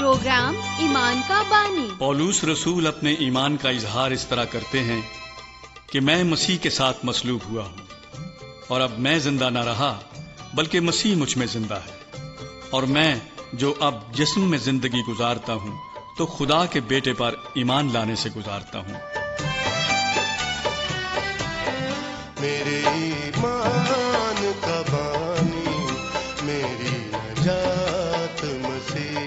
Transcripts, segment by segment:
Programme ایمان کا بانی۔ پولوس رسول اپنے ایمان کا اظہار اس طرح کرتے ہیں کہ میں مسیح کے ساتھ مصلوب ہوا ہوں، اور اب میں زندہ نہ رہا بلکہ مسیح مجھ میں زندہ ہے، اور میں جو اب جسم میں زندگی گزارتا ہوں تو خدا کے بیٹے پر ایمان لانے سے گزارتا ہوں۔ میرے ایمان کا بانی، میری نجات مسیح۔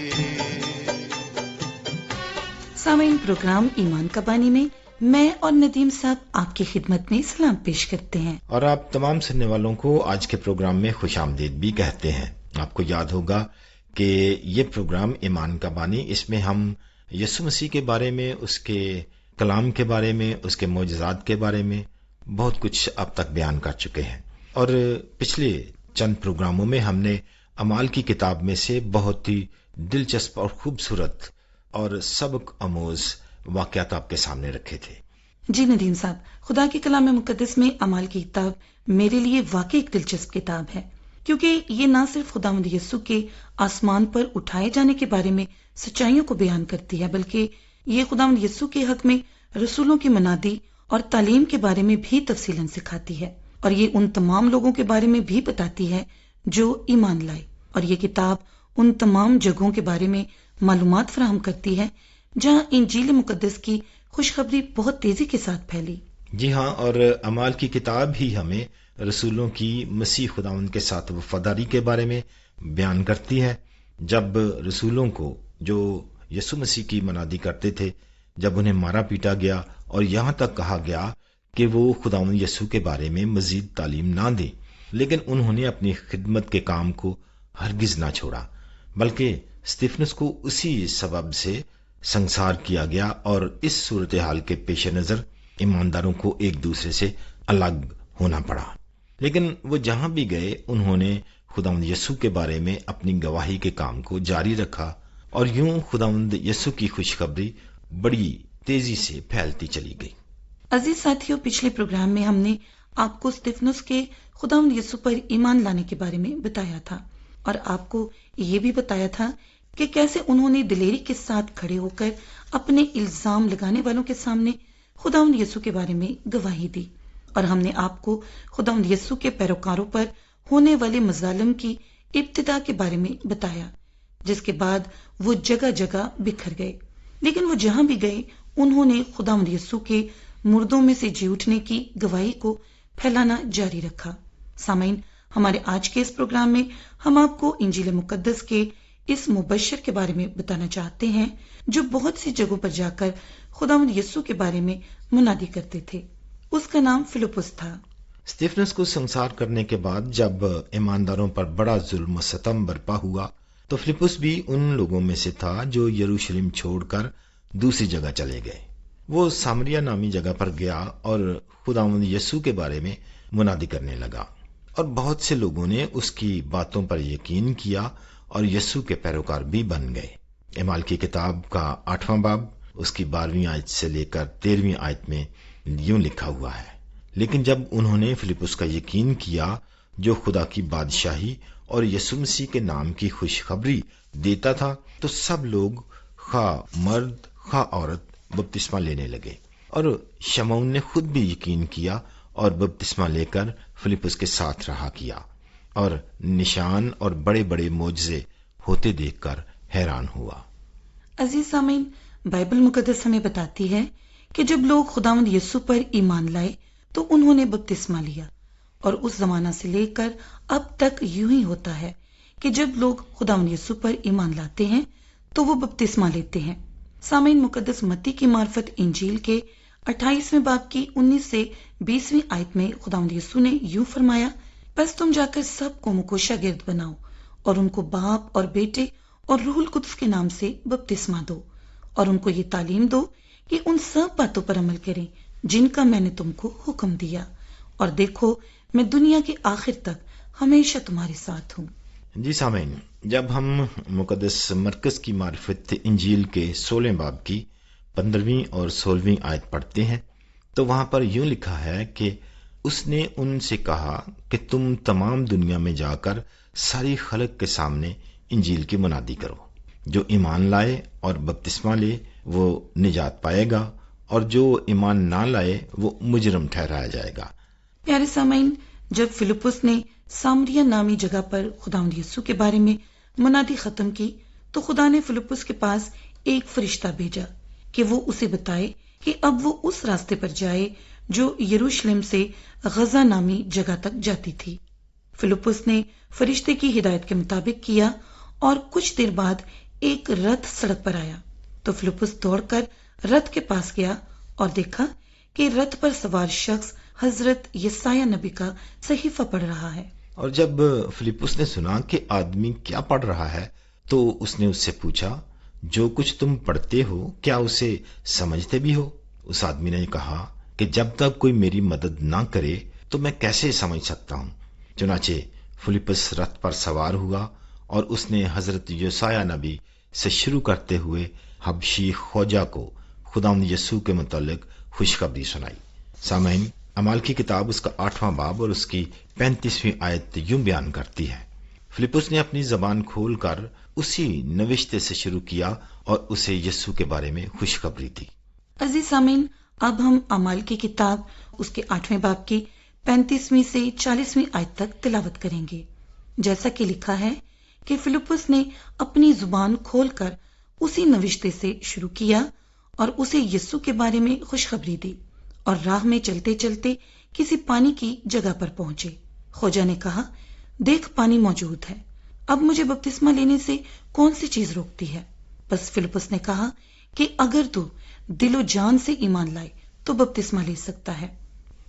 سامعین، پروگرام ایمان کا بانی میں میں اور ندیم صاحب آپ کی خدمت میں سلام پیش کرتے ہیں، اور آپ تمام سننے والوں کو آج کے پروگرام میں خوش آمدید بھی کہتے ہیں۔ آپ کو یاد ہوگا کہ یہ پروگرام ایمان کا بانی، اس میں ہم یسوع مسیح کے بارے میں، اس کے کلام کے بارے میں، اس کے معجزات کے بارے میں بہت کچھ اب تک بیان کر چکے ہیں، اور پچھلے چند پروگراموں میں ہم نے اعمال کی کتاب میں سے بہت ہی دلچسپ اور خوبصورت اور سبق آموز واقعات آپ کے سامنے رکھے تھے۔ جی ندیم صاحب، خدا کے کلام مقدس میں اعمال کی کتاب میرے لیے واقعی ایک دلچسپ کتاب ہے، کیونکہ یہ نہ صرف خداوند یسوع کے آسمان پر اٹھائے جانے کے بارے میں سچائیوں کو بیان کرتی ہے، بلکہ یہ خداوند یسوع کے حق میں رسولوں کی منادی اور تعلیم کے بارے میں بھی تفصیلاً سکھاتی ہے، اور یہ ان تمام لوگوں کے بارے میں بھی بتاتی ہے جو ایمان لائے، اور یہ کتاب ان تمام جگہوں کے بارے میں معلومات فراہم کرتی ہے جہاں انجیل مقدس کی خوشخبری بہت تیزی کے ساتھ پھیلی۔ جی ہاں، اور اعمال کی کتاب ہی ہمیں رسولوں کی مسیح خداوند کے ساتھ وفاداری کے بارے میں بیان کرتی ہے۔ جب رسولوں کو جو یسوع مسیح کی منادی کرتے تھے، جب انہیں مارا پیٹا گیا اور یہاں تک کہا گیا کہ وہ خداوند یسوع کے بارے میں مزید تعلیم نہ دیں، لیکن انہوں نے اپنی خدمت کے کام کو ہرگز نہ چھوڑا، بلکہ استفنس کو اسی سبب سے سنسار کیا گیا، اور اس صورتحال کے پیش نظر ایمانداروں کو ایک دوسرے سے الگ ہونا پڑا۔ لیکن وہ جہاں بھی گئے انہوں نے خداوند یسوع کے بارے میں اپنی گواہی کے کام کو جاری رکھا، اور یوں خداوند یسوع کی خوشخبری بڑی تیزی سے پھیلتی چلی گئی۔ عزیز ساتھیوں، پچھلے پروگرام میں ہم نے آپ کو استفنس کے خداوند یسوع پر ایمان لانے کے بارے میں بتایا تھا، اور آپ کو یہ بھی بتایا تھا کہ کیسے انہوں نے دلیری کے ساتھ کھڑے ہو کر اپنے الزام لگانے والوں کے سامنے خداوند یسوع کے بارے میں گواہی دی، اور ہم نے آپ کو خداوند یسوع کے پیروکاروں پر ہونے والے مظالم کی ابتدا کے بارے میں بتایا، جس کے بعد وہ جگہ جگہ بکھر گئے، لیکن وہ جہاں بھی گئے انہوں نے خداوند یسوع کے مردوں میں سے جی اٹھنے کی گواہی کو پھیلانا جاری رکھا۔ سامعین، ہمارے آج کے اس پروگرام میں ہم آپ کو انجیل مقدس کے اس مبشر کے بارے میں بتانا چاہتے ہیں جو بہت سی جگہوں پر جا کر خداوند یسوع کے بارے میں منادی کرتے تھے۔ اس کا نام فلپس تھا۔ استفنس کو سنسار کرنے کے بعد جب ایمانداروں پر بڑا ظلم و ستم برپا ہوا تو فلپس بھی ان لوگوں میں سے تھا جو یروشلم چھوڑ کر دوسری جگہ چلے گئے۔ وہ سامریا نامی جگہ پر گیا اور خداوند یسوع کے بارے میں منادی کرنے لگا، اور بہت سے لوگوں نے اس کی باتوں پر یقین کیا اور یسوع کے پیروکار بھی بن گئے۔ اعمال کی کتاب کا 8واں باب اس کی 12ویں آیت سے لے کر 13ویں آیت میں یوں لکھا ہوا ہے، لیکن جب انہوں نے فلپس کا یقین کیا جو خدا کی بادشاہی اور یسوع مسیح کے نام کی خوشخبری دیتا تھا، تو سب لوگ خواہ مرد خواہ عورت بپتسمہ لینے لگے، اور شمعون نے خود بھی یقین کیا اور بپتسمہ لے کر فلپس کے ساتھ رہا کیا، اور نشان اور بڑے بڑے معجزے ہوتے دیکھ کر حیران ہوا۔ عزیز سامعین، بائبل مقدس ہمیں بتاتی ہے کہ جب لوگ خداوند یسوع پر ایمان لائے تو انہوں نے بپتسمہ لیا، اور اس زمانہ سے لے کر اب تک یوں ہی ہوتا ہے کہ جب لوگ خداوند یسوع پر ایمان لاتے ہیں تو وہ بپتسمہ لیتے ہیں۔ سامعین، مقدس متی کی معرفت انجیل کے 28ویں باب کی 19 سے 20ویں آیت میں خداوند یسوع نے یوں فرمایا، بس تم جا کر سب کو مکوشہ گرد بناؤ اور ان کو باپ اور بیٹے اور روح القدس کے نام سے بپتسمہ دو، اور ان کو یہ تعلیم دو کہ ان سب باتوں پر عمل کریں جن کا میں نے تم کو حکم دیا، اور دیکھو میں دنیا کے آخر تک ہمیشہ تمہارے ساتھ ہوں۔ جی سامعین، جب ہم مقدس مرکز کی معرفت انجیل کے 16 باب کی 15ویں اور 16ویں آیت پڑھتے ہیں تو وہاں پر یوں لکھا ہے کہ اس نے ان سے کہا کہ تم تمام دنیا میں جا کر ساری خلق کے سامنے انجیل کی منادی کرو۔ جو ایمان لائے اور بپتسمہ لے وہ نجات پائے گا، اور جو ایمان نہ لائے وہ مجرم ٹھہرایا جائے گا۔ پیارے سامعین، جب فلپس نے سامریا نامی جگہ پر خداوند یسوع کے بارے میں منادی ختم کی تو خدا نے فلپس کے پاس ایک فرشتہ بھیجا کہ وہ اسے بتائے کہ اب وہ اس راستے پر جائے جو یروشلم سے غزہ نامی جگہ تک جاتی تھی۔ فلپس نے فرشتے کی ہدایت کے مطابق کیا اور کچھ دیر بعد ایک رتھ سڑک پر آیا تو فلپس دوڑ کر رتھ کے پاس گیا اور دیکھا کہ رتھ پر سوار شخص حضرت یسایہ نبی کا صحیفہ پڑھ رہا ہے۔ اور جب فلپس نے سنا کہ آدمی کیا پڑھ رہا ہے تو اس نے اس سے پوچھا، جو کچھ تم پڑھتے ہو کیا اسے سمجھتے بھی ہو؟ اس آدمی نے کہا کہ جب تک کوئی میری مدد نہ کرے تو میں کیسے سمجھ سکتا ہوں؟ چنانچہ فلپس رتھ پر سوار ہوا اور اس نے حضرت یسایہ نبی سے شروع کرتے ہوئے حبشی خوجہ کو خداوند یسوع کے متعلق خوشخبری سنائی۔ سامعین، اعمال کی کتاب اس کا 8واں باب اور اس کی 35ویں آیت یوں بیان کرتی ہے، فلپس نے اپنی زبان کھول کر اسی نوشتے سے شروع کیا اور اسے یسوع کے بارے میں خوشخبری دی۔ عزیز سامعین، اب ہم اعمال کی کتاب اس کے 8ویں باب کی 35ویں سے 40ویں آیت تک تلاوت کریں گے۔ جیسا کہ لکھا ہے کہ فلپس نے اپنی زبان کھول کر اسی نوشتے سے شروع کیا اور اسے یسوع کے بارے میں خوشخبری دی، اور راہ میں چلتے چلتے کسی پانی کی جگہ پر پہنچے۔ خوجہ نے کہا، دیکھ پانی موجود ہے، اب مجھے بپتسمہ لینے سے کون سی چیز روکتی ہے؟ بس فلپس نے کہا کہ اگر تو دل و جان سے ایمان لائے تو بپتسمہ لے سکتا ہے۔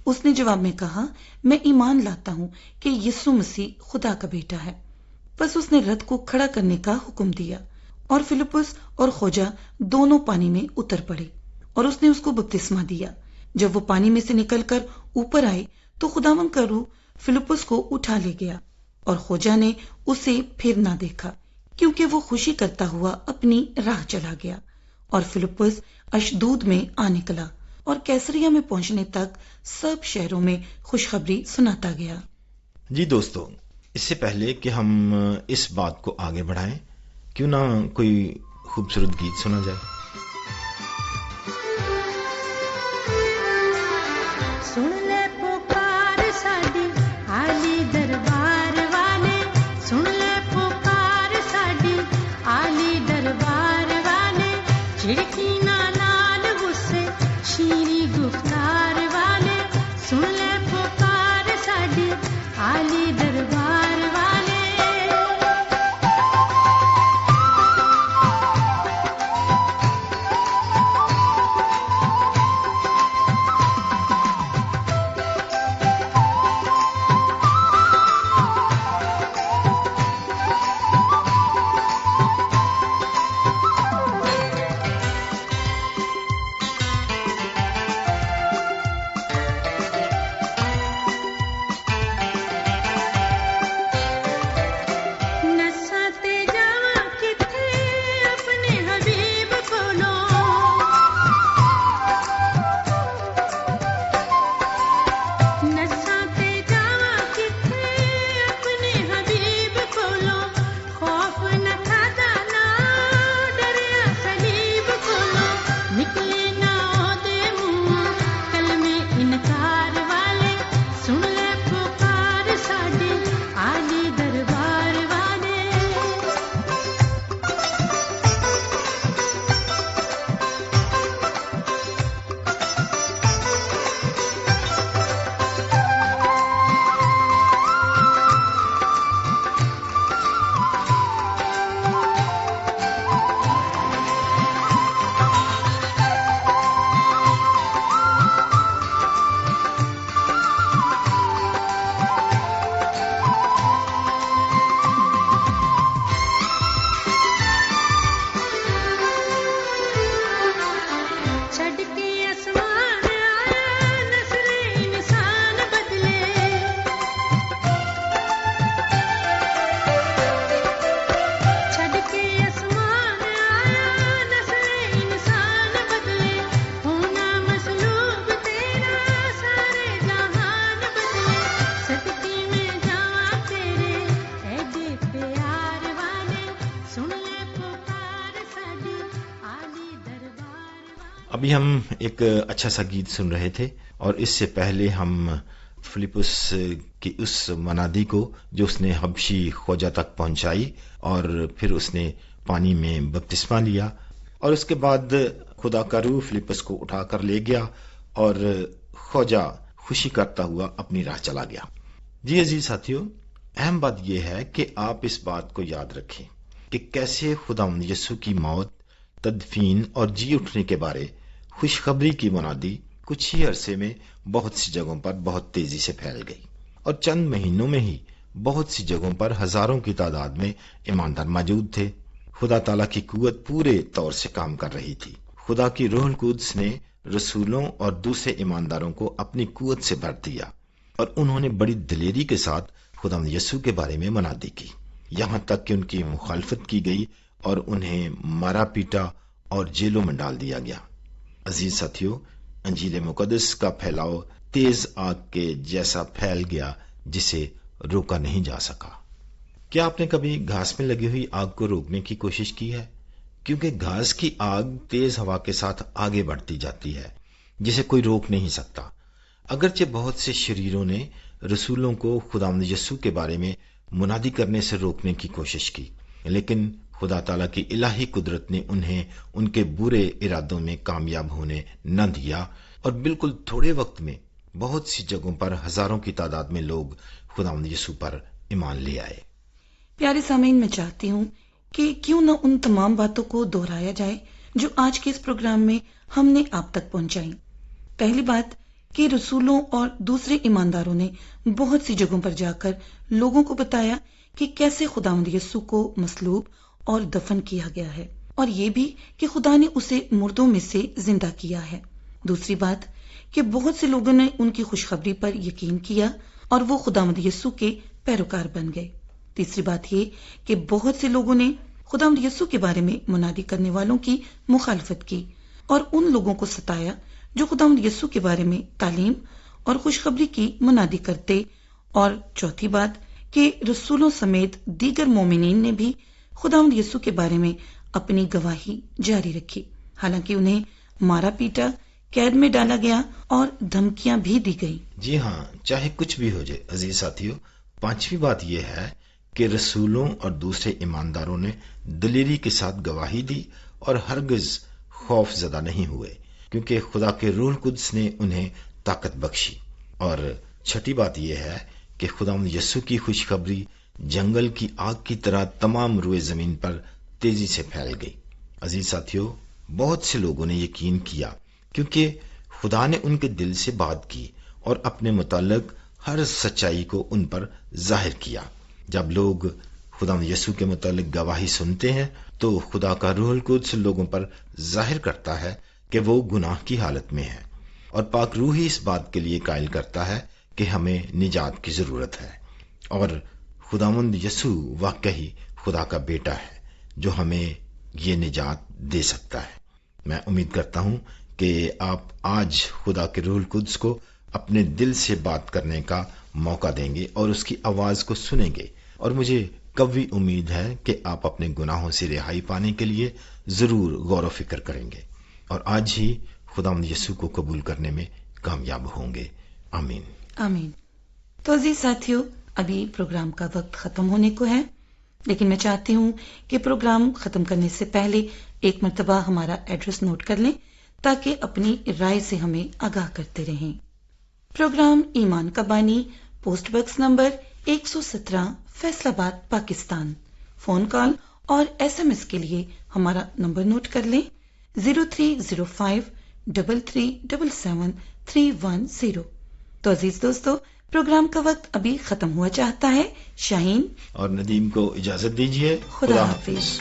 اس نے جواب میں کہا، میں ایمان لاتا ہوں کہ یسوع مسیح خدا کا بیٹا ہے۔ بس اس نے رتھ کو کھڑا کرنے کا حکم دیا اور فلپس اور خوجہ دونوں پانی میں اتر پڑے اور اس نے اس کو بپتسمہ دیا۔ جب وہ پانی میں سے نکل کر اوپر آئے تو خداوند کا روح فلپس کو اٹھا لے گیا اور خوجہ نے اسے پھر نہ دیکھا، کیونکہ وہ خوشی کرتا ہوا اپنی راہ چلا گیا۔ اور فلپس اشدود میں آ نکلا اور کیسریا میں پہنچنے تک سب شہروں میں خوشخبری سناتا گیا۔ جی دوستو، اس سے پہلے کہ ہم اس بات کو آگے بڑھائیں، کیوں نہ کوئی خوبصورت گیت سنا جائے؟ سن لے پکار ساڈی عالی دربار والے، سن لے پکار ساڈی عالی دربار والے، چھڑکی نہ لال غصے شیریں گفتار والے، سن لے پکار ساڈی عالی دربار والے۔ ابھی ہم ایک اچھا سا گیت سن رہے تھے اور اس سے پہلے ہم فلپس کی اس منادی کو جو اس نے حبشی خوجہ تک پہنچائی اور پھر اس نے پانی میں بپتسمہ لیا اور اس کے بعد خدا کا روح فلپس کو اٹھا کر لے گیا اور خوجہ خوشی کرتا ہوا اپنی راہ چلا گیا۔ جی عزیز ساتھیو، اہم بات یہ ہے کہ آپ اس بات کو یاد رکھیں کہ کیسے خداوند یسوع کی موت، تدفین اور جی اٹھنے کے بارے خوشخبری کی منادی کچھ ہی عرصے میں بہت سی جگہوں پر بہت تیزی سے پھیل گئی اور چند مہینوں میں ہی بہت سی جگہوں پر ہزاروں کی تعداد میں ایماندار موجود تھے۔ خدا تعالیٰ کی قوت پورے طور سے کام کر رہی تھی۔ خدا کی روح القدس نے رسولوں اور دوسرے ایمانداروں کو اپنی قوت سے بھر دیا اور انہوں نے بڑی دلیری کے ساتھ خداوند یسوع کے بارے میں منادی کی، یہاں تک کہ ان کی مخالفت کی گئی اور انہیں مارا پیٹا اور جیلوں میں ڈال دیا گیا۔ عزیز ساتھیو، انجیل مقدس کا پھیلاؤ تیز آگ کے جیسا پھیل گیا جسے روکا نہیں جا سکا۔ کیا آپ نے کبھی گھاس میں لگی ہوئی آگ کو روکنے کی کوشش کی ہے؟ کیونکہ گھاس کی آگ تیز ہوا کے ساتھ آگے بڑھتی جاتی ہے جسے کوئی روک نہیں سکتا۔ اگرچہ بہت سے شریروں نے رسولوں کو خداوند یسوع کے بارے میں منادی کرنے سے روکنے کی کوشش کی، لیکن خدا تعالیٰ کی الہی قدرت نے انہیں ان کے برے ارادوں میں کامیاب ہونے نہ دیا اور بالکل تھوڑے وقت میں بہت سی جگہوں پر ہزاروں کی تعداد میں لوگ خداوند یسوع پر ایمان لے آئے۔ پیارے سامعین، میں چاہتی ہوں کہ کیوں نہ ان تمام باتوں کو دہرایا جائے جو آج کے اس پروگرام میں ہم نے آپ تک پہنچائی۔ پہلی بات کہ رسولوں اور دوسرے ایمانداروں نے بہت سی جگہوں پر جا کر لوگوں کو بتایا کہ کیسے خداوند یسوع کو مصلوب اور دفن کیا گیا ہے، اور یہ بھی کہ خدا نے اسے مردوں میں سے زندہ کیا ہے۔ دوسری بات کہ بہت سے لوگوں نے ان کی خوشخبری پر یقین کیا اور وہ خداوند یسوع کے پیروکار بن گئے۔ تیسری بات یہ کہ بہت سے لوگوں نے خداوند یسوع کے بارے میں منادی کرنے والوں کی مخالفت کی اور ان لوگوں کو ستایا جو خداوند یسوع کے بارے میں تعلیم اور خوشخبری کی منادی کرتے۔ اور چوتھی بات کہ رسولوں سمیت دیگر مومنین نے بھی خداوند یسوع کے بارے میں اپنی گواہی جاری رکھی، حالانکہ انہیں مارا پیٹا، قید میں ڈالا گیا اور دھمکیاں بھی دی گئی۔ جی ہاں، چاہے کچھ بھی ہو جائے عزیز ساتھیو، پانچویں بات یہ ہے کہ رسولوں اور دوسرے ایمانداروں نے دلیری کے ساتھ گواہی دی اور ہرگز خوف زدہ نہیں ہوئے، کیونکہ خدا کے روح القدس نے انہیں طاقت بخشی۔ اور چھٹی بات یہ ہے کہ خداوند یسوع کی خوشخبری جنگل کی آگ کی طرح تمام روئے زمین پر تیزی سے پھیل گئی۔ عزیز ساتھیو، بہت سے لوگوں نے یقین کیا کیونکہ خدا نے ان کے دل سے بات کی اور اپنے متعلق ہر سچائی کو ان پر ظاہر کیا۔ جب لوگ خداوند یسوع کے متعلق گواہی سنتے ہیں تو خدا کا روح القدس لوگوں پر ظاہر کرتا ہے کہ وہ گناہ کی حالت میں ہے، اور پاک روح ہی اس بات کے لیے قائل کرتا ہے کہ ہمیں نجات کی ضرورت ہے، اور خداوند یسوع واقعی خدا کا بیٹا ہے جو ہمیں یہ نجات دے سکتا ہے۔ میں امید کرتا ہوں کہ آپ آج خدا کے روح القدس کو اپنے دل سے بات کرنے کا موقع دیں گے اور اس کی آواز کو سنیں گے، اور مجھے قوی امید ہے کہ آپ اپنے گناہوں سے رہائی پانے کے لیے ضرور غور و فکر کریں گے اور آج ہی خداوند یسوع کو قبول کرنے میں کامیاب ہوں گے۔ آمین آمین۔ تو عزیز ساتھیو، ابھی پروگرام کا وقت ختم ہونے کو ہے، لیکن میں چاہتی ہوں کہ پروگرام ختم کرنے سے پہلے ایک مرتبہ ہمارا ایڈریس نوٹ کر لیں تاکہ اپنی رائے سے ہمیں آگاہ کرتے رہیں۔ پروگرام ایمان کا بانی، پوسٹ باکس نمبر 117، فیصل آباد، پاکستان۔ فون کال اور SMS کے لیے ہمارا نمبر نوٹ کر لیں 0305337737 تو عزیز دوستو، پروگرام کا وقت ابھی ختم ہوا چاہتا ہے۔ شاہین اور ندیم کو اجازت دیجیے۔ خدا حافظ۔